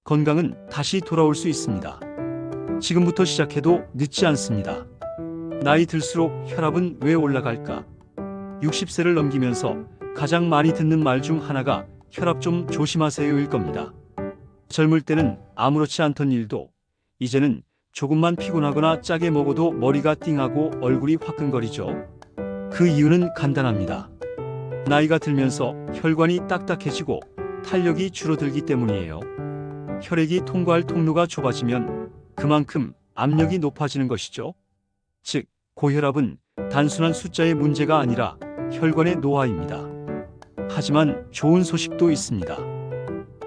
건강은 다시 돌아올 수 있습니다. 지금부터 시작해도 늦지 않습니다. 나이 들수록 혈압은 왜 올라갈까? 60세를 넘기면서 가장 많이 듣는 말 중 하나가 혈압 좀 조심하세요일 겁니다. 젊을 때는 아무렇지 않던 일도 이제는 조금만 피곤하거나 짜게 먹어도 머리가 띵하고 얼굴이 화끈거리죠. 그 이유는 간단합니다. 나이가 들면서 혈관이 딱딱해지고 탄력이 줄어들기 때문이에요. 혈액이 통과할 통로가 좁아지면 그만큼 압력이 높아지는 것이죠. 즉, 고혈압은 단순한 숫자의 문제가 아니라 혈관의 노화입니다. 하지만 좋은 소식도 있습니다.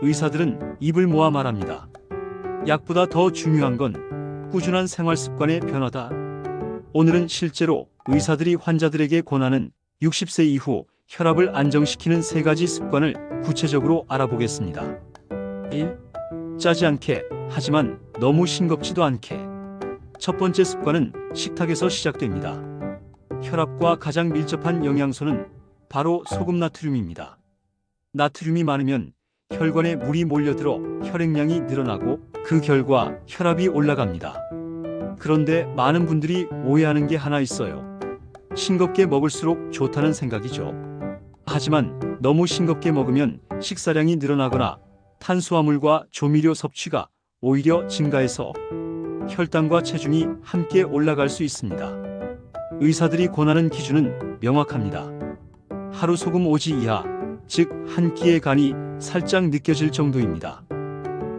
의사들은 입을 모아 말합니다. 약보다 더 중요한 건 꾸준한 생활 습관의 변화다. 오늘은 실제로 의사들이 환자들에게 권하는 60세 이후 혈압을 안정시키는 3가지 습관을 구체적으로 알아보겠습니다. 1. 짜지 않게, 하지만 너무 싱겁지도 않게. 첫 번째 습관은 식탁에서 시작됩니다. 혈압과 가장 밀접한 영양소는 바로 소금 나트륨입니다. 나트륨이 많으면 혈관에 물이 몰려들어 혈액량이 늘어나고 그 결과 혈압이 올라갑니다. 그런데 많은 분들이 오해하는 게 하나 있어요. 싱겁게 먹을수록 좋다는 생각이죠. 하지만 너무 싱겁게 먹으면 식사량이 늘어나거나 탄수화물과 조미료 섭취가 오히려 증가해서 혈당과 체중이 함께 올라갈 수 있습니다. 의사들이 권하는 기준은 명확합니다. 하루 소금 5지 이하, 즉 한 끼의 간이 살짝 느껴질 정도입니다.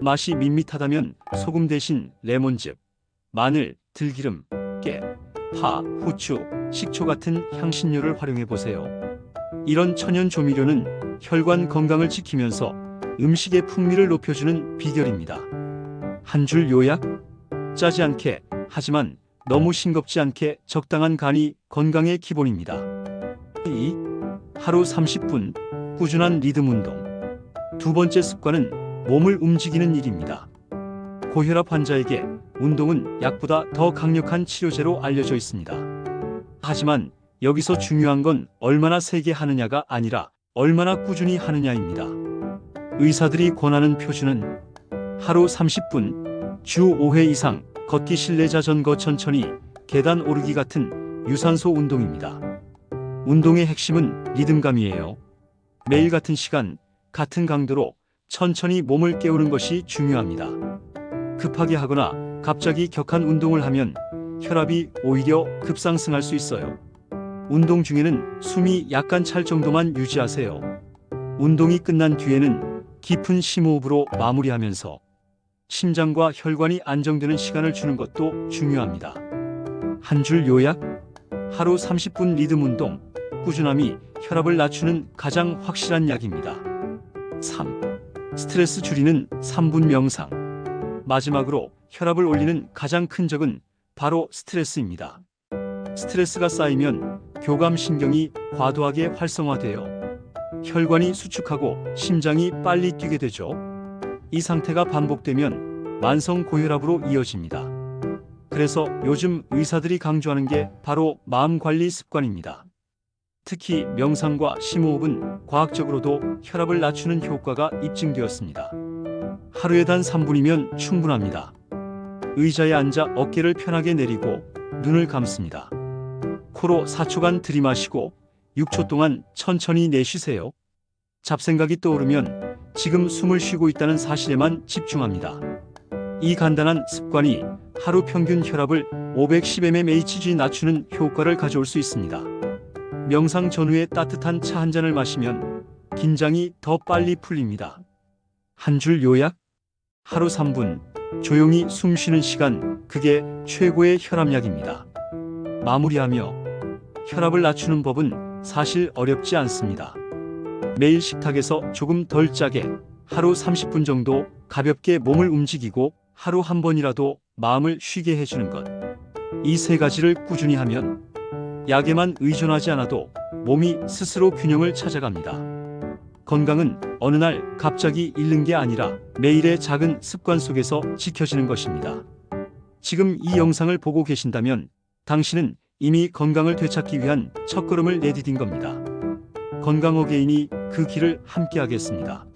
맛이 밋밋하다면 소금 대신 레몬즙, 마늘, 들기름, 깨, 파, 후추, 식초 같은 향신료를 활용해 보세요. 이런 천연 조미료는 혈관 건강을 지키면서 음식의 풍미를 높여주는 비결입니다. 한 줄 요약? 짜지 않게, 하지만 너무 싱겁지 않게 적당한 간이 건강의 기본입니다. 2. 하루 30분 꾸준한 리듬 운동. 두 번째 습관은 몸을 움직이는 일입니다. 고혈압 환자에게 운동은 약보다 더 강력한 치료제로 알려져 있습니다. 하지만 여기서 중요한 건 얼마나 세게 하느냐가 아니라 얼마나 꾸준히 하느냐입니다. 의사들이 권하는 표준은 하루 30분, 주 5회 이상 걷기 실내 자전거 천천히 계단 오르기 같은 유산소 운동입니다. 운동의 핵심은 리듬감이에요. 매일 같은 시간, 같은 강도로 천천히 몸을 깨우는 것이 중요합니다. 급하게 하거나 갑자기 격한 운동을 하면 혈압이 오히려 급상승할 수 있어요. 운동 중에는 숨이 약간 찰 정도만 유지하세요. 운동이 끝난 뒤에는 깊은 심호흡으로 마무리하면서 심장과 혈관이 안정되는 시간을 주는 것도 중요합니다. 한 줄 요약? 하루 30분 리듬 운동, 꾸준함이 혈압을 낮추는 가장 확실한 약입니다. 3. 스트레스 줄이는 3분 명상. 마지막으로 혈압을 올리는 가장 큰 적은 바로 스트레스입니다. 스트레스가 쌓이면 교감신경이 과도하게 활성화되어 혈관이 수축하고 심장이 빨리 뛰게 되죠. 이 상태가 반복되면 만성 고혈압으로 이어집니다. 그래서 요즘 의사들이 강조하는 게 바로 마음 관리 습관입니다. 특히 명상과 심호흡은 과학적으로도 혈압을 낮추는 효과가 입증되었습니다. 하루에 단 3분이면 충분합니다. 의자에 앉아 어깨를 편하게 내리고 눈을 감습니다. 코로 4초간 들이마시고 6초 동안 천천히 내쉬세요. 잡생각이 떠오르면 지금 숨을 쉬고 있다는 사실에만 집중합니다. 이 간단한 습관이 하루 평균 혈압을 510mmHg 낮추는 효과를 가져올 수 있습니다. 명상 전후에 따뜻한 차 한 잔을 마시면 긴장이 더 빨리 풀립니다. 한 줄 요약? 하루 3분, 조용히 숨 쉬는 시간, 그게 최고의 혈압약입니다. 마무리하며 혈압을 낮추는 법은 사실 어렵지 않습니다. 매일 식탁에서 조금 덜 짜게 하루 30분 정도 가볍게 몸을 움직이고 하루 한 번이라도 마음을 쉬게 해주는 것. 이 3가지를 꾸준히 하면 약에만 의존하지 않아도 몸이 스스로 균형을 찾아갑니다. 건강은 어느 날 갑자기 잃는 게 아니라 매일의 작은 습관 속에서 지켜지는 것입니다. 지금 이 영상을 보고 계신다면 당신은 이미 건강을 되찾기 위한 첫걸음을 내디딘 겁니다. 건강 어게인이 그 길을 함께 하겠습니다.